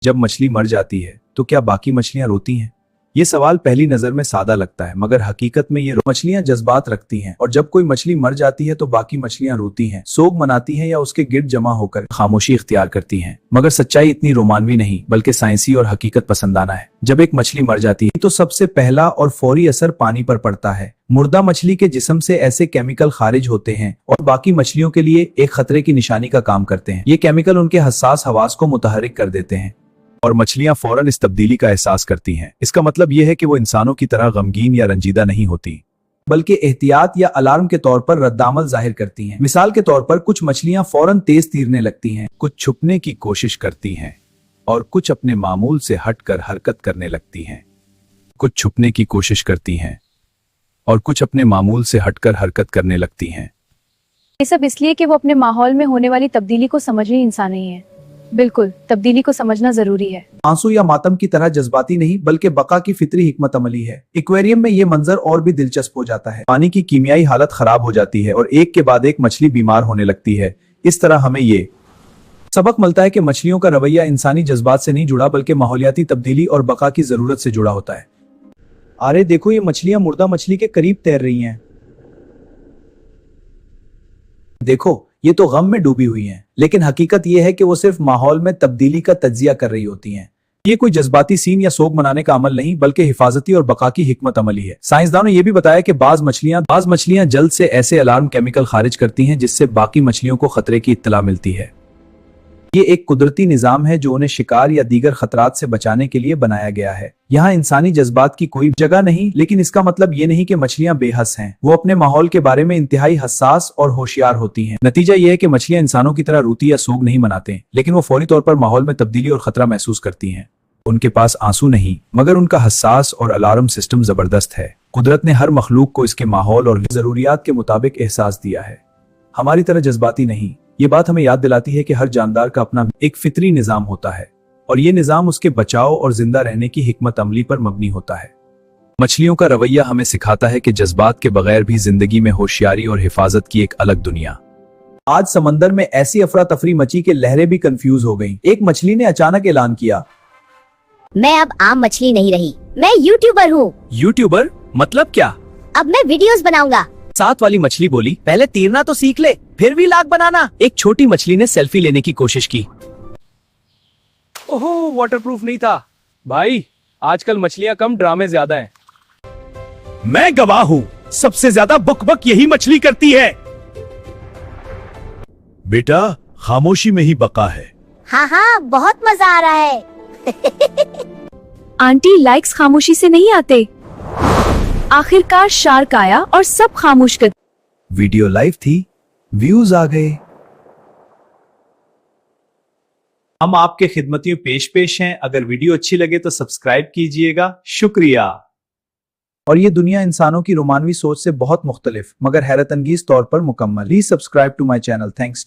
जब मछली मर जाती है तो क्या बाकी मछलियां रोती हैं? ये सवाल पहली नजर में सादा लगता है, मगर हकीकत में ये मछलियां जज्बात रखती हैं और जब कोई मछली मर जाती है तो बाकी मछलियां रोती हैं, सोग मनाती हैं या उसके गिर्द जमा होकर खामोशी इख्तियार करती हैं। मगर सच्चाई इतनी रोमानवी नहीं बल्कि साइंसी और हकीकत पसंदाना है। जब एक मछली मर जाती है तो सबसे पहला और फौरी असर पानी पर पड़ता है। मुर्दा मछली के जिस्म से ऐसे केमिकल खारिज होते हैं और बाकी मछलियों के लिए एक खतरे की निशानी का काम करते हैं। ये केमिकल उनके हसास हवास को मुतहरिक कर देते हैं और मछलियां फौरन इस तब्दीली का एहसास करती हैं। इसका मतलब यह है कि वो इंसानों की तरह गमगीन या रंजीदा नहीं होती, बल्कि एहतियात या अलार्म के तौर पर रद्दामल जाहिर करती हैं। मिसाल के तौर पर कुछ मछलियां फौरन तेज तीरने लगती हैं, कुछ छुपने की कोशिश करती हैं और कुछ अपने मामूल से हटकर हरकत करने लगती हैं। कुछ छुपने की कोशिश करती हैं और कुछ अपने मामूल से हटकर हरकत करने लगती हैं। ये सब इसलिए कि वो अपने माहौल में होने वाली तब्दीली को समझने इंसान नहीं है। बिल्कुल, तब्दीली को समझना जरूरी है। आंसू या मातम की तरह जज्बाती नहीं बल्कि बका की फितरी हिकमत अमली है। एक्वेरियम में ये मंजर और भी दिलचस्प हो जाता है। पानी की कीमियाई हालत खराब हो जाती है और एक के बाद एक मछली बीमार होने लगती है। इस तरह हमें ये सबक मिलता है कि मछलियों का रवैया इंसानी जज्बात से नहीं जुड़ा बल्कि माहौलियाती तब्दीली और बका की जरूरत से जुड़ा होता है। अरे देखो, ये मछलियां मुर्दा मछली के करीब तैर रही हैं। देखो, ये तो गम में डूबी हुई हैं, लेकिन हकीकत ये है कि वो सिर्फ माहौल में तब्दीली का तज्जिया कर रही होती हैं। ये कोई जज्बाती सीन या सोग मनाने का अमल नहीं बल्कि हिफाजती और बका की हिकमत अमली है। साइंसदानों ने यह भी बताया कि बाज मछलियां जल्द से ऐसे अलार्म केमिकल खारिज करती हैं जिससे बाकी मछलियों को खतरे की इत्तला मिलती है। ये एक कुदरती निजाम है जो उन्हें शिकार या दीगर खतरात से बचाने के लिए बनाया गया है। यहाँ इंसानी जज्बात की कोई जगह नहीं, लेकिन इसका मतलब ये नहीं कि मछलियां बेहस हैं। वो अपने माहौल के बारे में इंतहाई हसास और होशियार होती हैं। नतीजा ये है कि मछलियां इंसानों की तरह रोती या सोग नहीं मनाते, लेकिन वो फौरी तौर पर माहौल में तब्दीली और खतरा महसूस करती हैं। उनके पास आंसू नहीं, मगर उनका हसास और अलार्म सिस्टम जबरदस्त है। कुदरत ने हर मखलूक को इसके माहौल और जरूरियात के मुताबिक एहसास दिया है, हमारी तरह जज्बाती नहीं। ये बात हमें याद दिलाती है कि हर जानदार का अपना एक फितरी निजाम होता है और ये निजाम उसके बचाव और जिंदा रहने की हिकमत अमली पर मबनी होता है। मछलियों का रवैया हमें सिखाता है कि जज्बात के बगैर भी जिंदगी में होशियारी और हिफाजत की एक अलग दुनिया। आज समंदर में ऐसी अफरा तफरी मची कि लहरें भी कंफ्यूज हो गईं। एक मछली ने अचानक ऐलान किया, मैं अब आम मछली नहीं रही, मैं यूट्यूबर हूँ। यूट्यूबर मतलब क्या? अब मैं वीडियोस बनाऊंगा। साथ वाली मछली बोली, पहले तैरना तो सीख ले, फिर भी व्लॉग बनाना। एक छोटी मछली ने सेल्फी लेने की कोशिश की। ओहो, वाटरप्रूफ नहीं था। भाई, आजकल मछलियां कम, ड्रामे ज्यादा हैं। मैं गवाह हूँ, सबसे ज्यादा बक यही मछली करती है। बेटा, खामोशी में ही बका है। हाँ हाँ, बहुत मजा आ रहा है। आंटी, लाइक्स खामोशी से नहीं आते। आखिरकार शार्क आया और सब खामोश कर। वीडियो लाइव थी, व्यूज आ गए। हम आपके खिदमतियों पेश हैं। अगर वीडियो अच्छी लगे तो सब्सक्राइब कीजिएगा। शुक्रिया। और ये दुनिया इंसानों की रोमानवी सोच से बहुत मुख्तलिफ मगर हैरत अंगेज तौर पर मुकम्मल। Please subscribe to my channel. Thanks.